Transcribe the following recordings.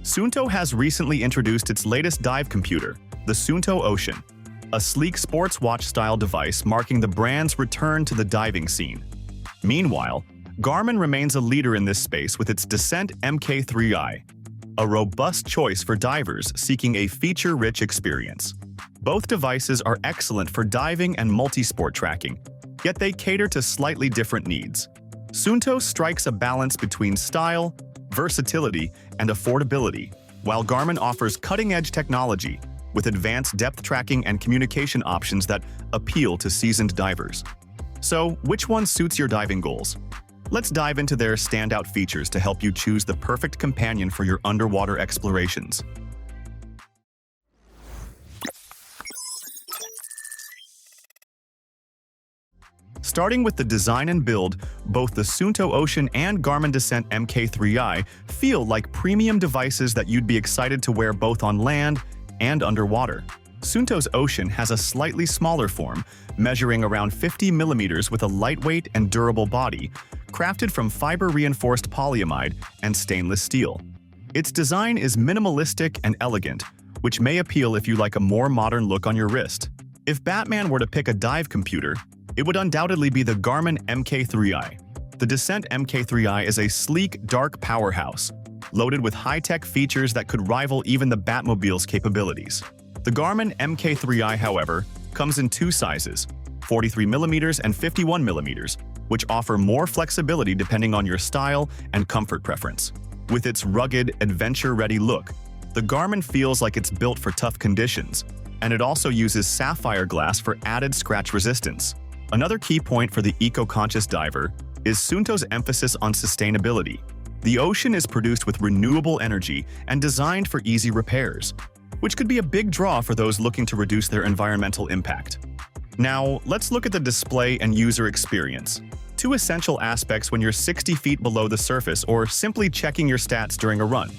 Suunto has recently introduced its latest dive computer, the Suunto Ocean, a sleek sports watch-style device marking the brand's return to the diving scene. Meanwhile, Garmin remains a leader in this space with its Descent Mk3i, a robust choice for divers seeking a feature-rich experience. Both devices are excellent for diving and multisport tracking, yet they cater to slightly different needs. Suunto strikes a balance between style, versatility, and affordability, while Garmin offers cutting-edge technology with advanced depth tracking and communication options that appeal to seasoned divers. So, which one suits your diving goals? Let's dive into their standout features to help you choose the perfect companion for your underwater explorations. Starting with the design and build, both the Suunto Ocean and Garmin Descent Mk3i feel like premium devices that you'd be excited to wear both on land and underwater. Suunto's Ocean has a slightly smaller form, measuring around 50 millimeters with a lightweight and durable body, crafted from fiber-reinforced polyamide and stainless steel. Its design is minimalistic and elegant, which may appeal if you like a more modern look on your wrist. If Batman were to pick a dive computer, it would undoubtedly be the Garmin Mk3i. The Descent Mk3i is a sleek, dark powerhouse, loaded with high-tech features that could rival even the Batmobile's capabilities. The Garmin Mk3i, however, comes in two sizes, 43mm and 51mm, which offer more flexibility depending on your style and comfort preference. With its rugged, adventure-ready look, the Garmin feels like it's built for tough conditions, and it also uses sapphire glass for added scratch resistance. Another key point for the eco-conscious diver is Suunto's emphasis on sustainability. The Ocean is produced with renewable energy and designed for easy repairs, which could be a big draw for those looking to reduce their environmental impact. Now, let's look at the display and user experience. Two essential aspects when you're 60 feet below the surface or simply checking your stats during a run.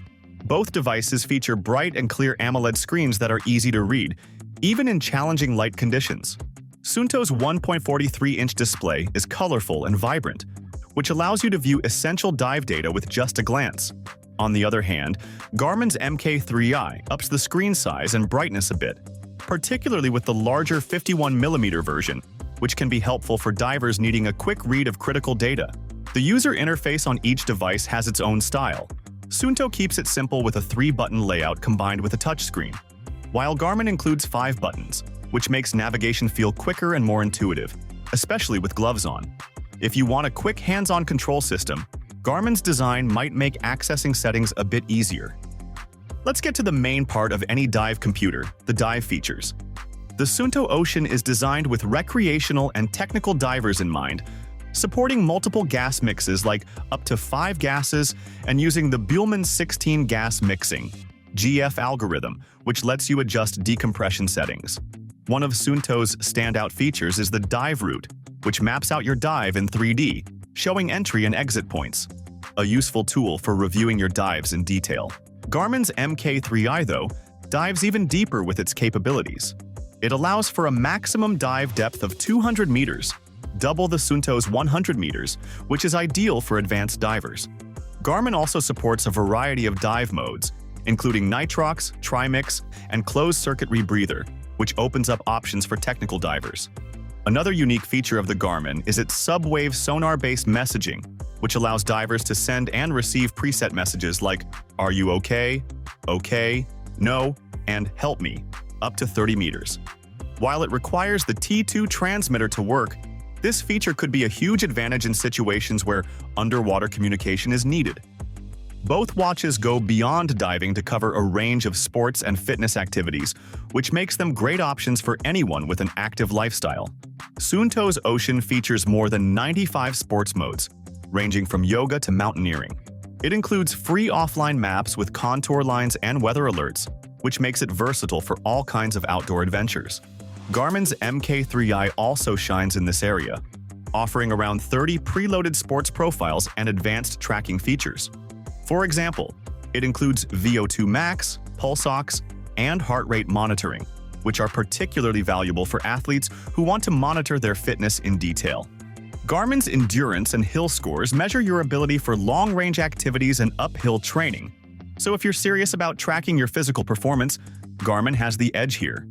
Both devices feature bright and clear AMOLED screens that are easy to read, even in challenging light conditions. Suunto's 1.43-inch display is colorful and vibrant, which allows you to view essential dive data with just a glance. On the other hand, Garmin's Mk3i ups the screen size and brightness a bit, particularly with the larger 51mm version, which can be helpful for divers needing a quick read of critical data. The user interface on each device has its own style. Suunto keeps it simple with a 3-button layout combined with a touchscreen, while Garmin includes 5 buttons, which makes navigation feel quicker and more intuitive, especially with gloves on. If you want a quick hands-on control system, Garmin's design might make accessing settings a bit easier. Let's get to the main part of any dive computer, the dive features. The Suunto Ocean is designed with recreational and technical divers in mind, supporting multiple gas mixes like up to 5 gases and using the Buhlmann 16 gas mixing (GF) algorithm, which lets you adjust decompression settings. One of Suunto's standout features is the dive route, which maps out your dive in 3D, showing entry and exit points, a useful tool for reviewing your dives in detail. Garmin's Mk3i, though, dives even deeper with its capabilities. It allows for a maximum dive depth of 200 meters, double the Suunto's 100 meters, which is ideal for advanced divers. Garmin also supports a variety of dive modes, including nitrox, trimix, and closed-circuit rebreather, which opens up options for technical divers. Another unique feature of the Garmin is its subwave sonar-based messaging, which allows divers to send and receive preset messages like "Are you okay?", "Okay?", "No", and "Help me", up to 30 meters. While it requires the T2 transmitter to work, this feature could be a huge advantage in situations where underwater communication is needed. Both watches go beyond diving to cover a range of sports and fitness activities, which makes them great options for anyone with an active lifestyle. Suunto's Ocean features more than 95 sports modes, ranging from yoga to mountaineering. It includes free offline maps with contour lines and weather alerts, which makes it versatile for all kinds of outdoor adventures. Garmin's Mk3i also shines in this area, offering around 30 preloaded sports profiles and advanced tracking features. For example, it includes VO2 max, pulse ox, and heart rate monitoring, which are particularly valuable for athletes who want to monitor their fitness in detail. Garmin's endurance and hill scores measure your ability for long-range activities and uphill training, So if you're serious about tracking your physical performance, Garmin has the edge here.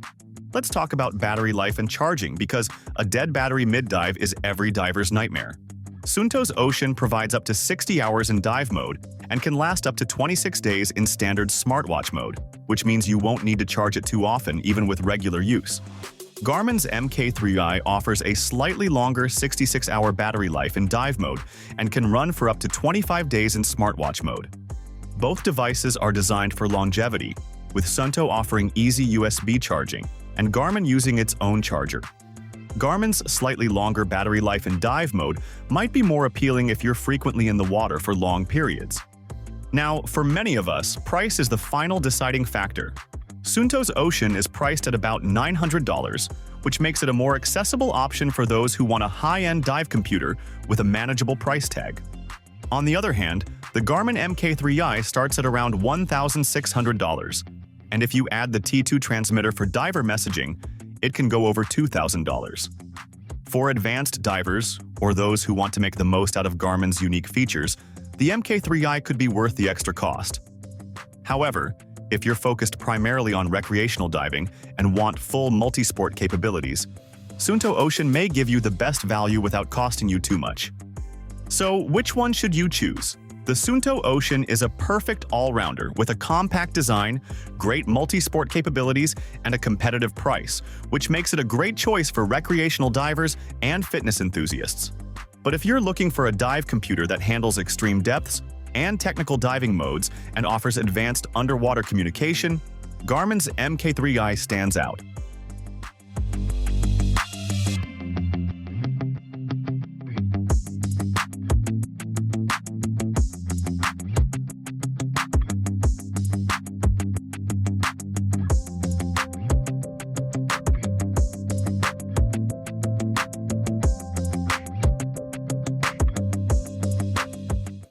Let's talk about battery life and charging, because a dead battery mid-dive is every diver's nightmare. Suunto Ocean provides up to 60 hours in dive mode and can last up to 26 days in standard smartwatch mode, which means you won't need to charge it too often even with regular use. Garmin's Mk3i offers a slightly longer 66-hour battery life in dive mode and can run for up to 25 days in smartwatch mode. Both devices are designed for longevity, with Suunto offering easy USB charging and Garmin using its own charger. Garmin's slightly longer battery life in dive mode might be more appealing if you're frequently in the water for long periods. Now, for many of us, price is the final deciding factor. Suunto Ocean is priced at about $900, which makes it a more accessible option for those who want a high-end dive computer with a manageable price tag. On the other hand, the Garmin Mk3i starts at around $1,600, and if you add the T2 transmitter for diver messaging, it can go over $2,000. For advanced divers, or those who want to make the most out of Garmin's unique features, the Mk3i could be worth the extra cost. However, if you're focused primarily on recreational diving and want full multisport capabilities, Suunto Ocean may give you the best value without costing you too much. So, which one should you choose? The Suunto Ocean is a perfect all-rounder with a compact design, great multi-sport capabilities, and a competitive price, which makes it a great choice for recreational divers and fitness enthusiasts. But if you're looking for a dive computer that handles extreme depths and technical diving modes and offers advanced underwater communication, Garmin's Mk3i stands out.